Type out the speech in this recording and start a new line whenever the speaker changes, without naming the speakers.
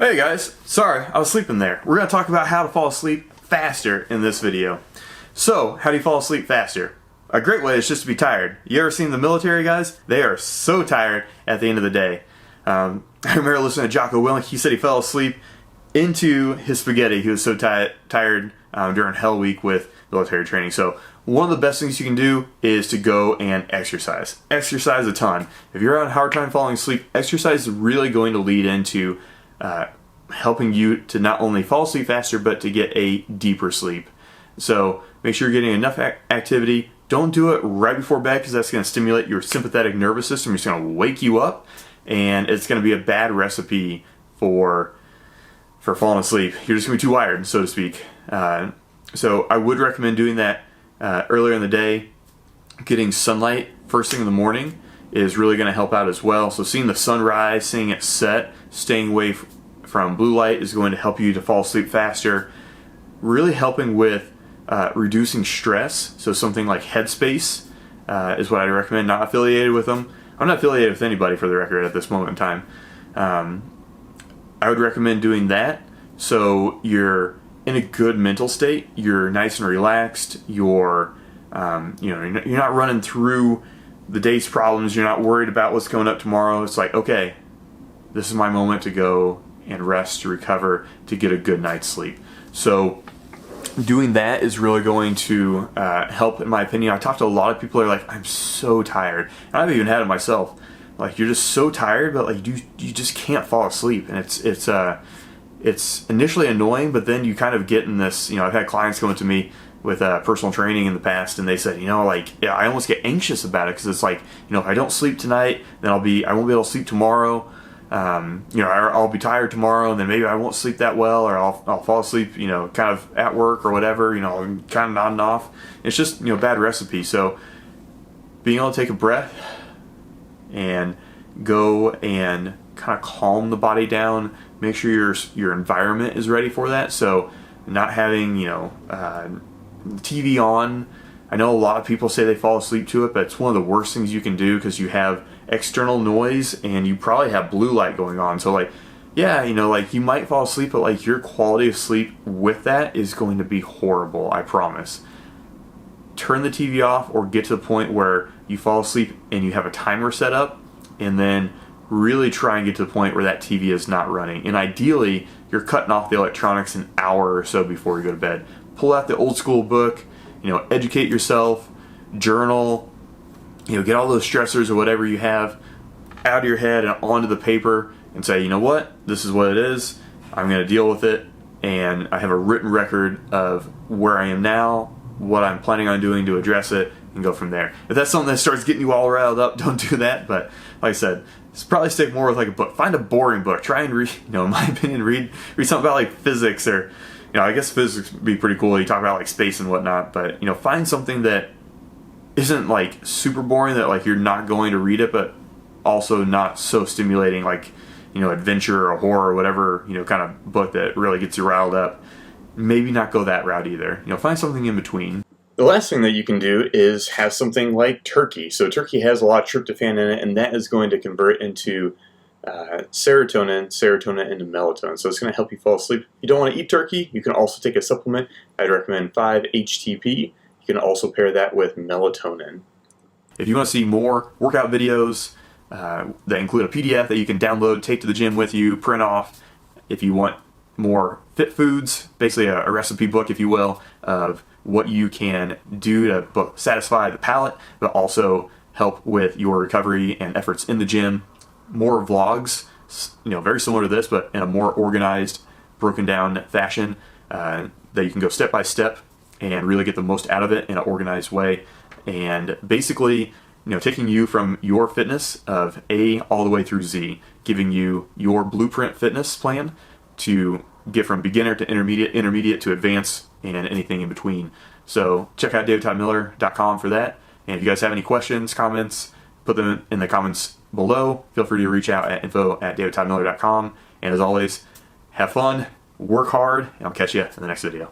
Hey guys, sorry, I was sleeping there. We're going to talk about how to fall asleep faster in this video. So, how do you fall asleep faster? A great way is just to be tired. You ever seen the military guys? They are so tired at the end of the day. I remember listening to Jocko Willink. He said he fell asleep into his spaghetti. He was so tired during Hell Week with military training. So one of the best things you can do is to go and exercise. Exercise a ton. If you're having a hard time falling asleep, exercise is really going to lead into helping you to not only fall asleep faster, but to get a deeper sleep. So make sure you're getting enough activity. Don't do it right before bed because that's going to stimulate your sympathetic nervous system. It's going to wake you up, and it's going to be a bad recipe for falling asleep. You're just going to be too wired, so to speak. So I would recommend doing that earlier in the day. Getting sunlight first thing in the morning is really going to help out as well. So seeing the sunrise, seeing it set, staying away from blue light is going to help you to fall asleep faster. Really helping with reducing stress. So something like Headspace is what I'd recommend. Not affiliated with them. I'm not affiliated with anybody, for the record, at this moment in time. I would recommend doing that so you're in a good mental state. You're nice and relaxed. You're you're not running through the day's problems. You're not worried about what's coming up tomorrow. It's like, okay, this is my moment to go and rest, to recover, to get a good night's sleep. So doing that is really going to help, in my opinion. I talked to a lot of people who are like, I'm so tired. And I've even had it myself. Like, you're just so tired, but like you just can't fall asleep. And it's initially annoying, but then you kind of get in this, I've had clients come to me with personal training in the past, and they said, I almost get anxious about it because it's like, if I don't sleep tonight, then I won't be able to sleep tomorrow. I'll be tired tomorrow, and then maybe I won't sleep that well, or I'll fall asleep, kind of at work or whatever, kind of nodding off. It's just, bad recipe. So being able to take a breath and go and kind of calm the body down, make sure your environment is ready for that. So not having, TV on. I know a lot of people say they fall asleep to it, but it's one of the worst things you can do because you have external noise and you probably have blue light going on. So you might fall asleep, but your quality of sleep with that is going to be horrible, I promise. Turn the TV off or get to the point where you fall asleep and you have a timer set up, and then really try and get to the point where that TV is not running. And ideally, you're cutting off the electronics an hour or so before you go to bed. Pull out the old school book, educate yourself, journal, get all those stressors or whatever you have out of your head and onto the paper and say, what, this is what it is, I'm going to deal with it, and I have a written record of where I am now, what I'm planning on doing to address it, and go from there. If that's something that starts getting you all riled up, don't do that, but like I said, probably stick more with a book. Find a boring book. Try and read, in my opinion, read something about physics, or I guess physics would be pretty cool. You talk about space and whatnot, but find something that isn't super boring, that you're not going to read it, but also not so stimulating, adventure or horror or whatever, kind of book that really gets you riled up. Maybe not go that route either. Find something in between. The last thing that you can do is have something like turkey. So turkey has a lot of tryptophan in it, and that is going to convert into serotonin into melatonin. So it's going to help you fall asleep. If you don't want to eat turkey, you can also take a supplement. I'd recommend 5-HTP. You can also pair that with melatonin. If you want to see more workout videos that include a PDF that you can download, take to the gym with you, print off. If you want more fit foods, basically a recipe book, if you will, of what you can do to both satisfy the palate, but also help with your recovery and efforts in the gym. More vlogs, very similar to this, but in a more organized, broken down fashion that you can go step by step and really get the most out of it in an organized way. And basically, taking you from your fitness of A all the way through Z, giving you your blueprint fitness plan to get from beginner to intermediate to advanced, and anything in between. So check out davidtoddmiller.com for that. And if you guys have any questions, comments, put them in the comments below. Feel free to reach out at info@davidtoddmiller.com. And as always, have fun, work hard, and I'll catch you in the next video.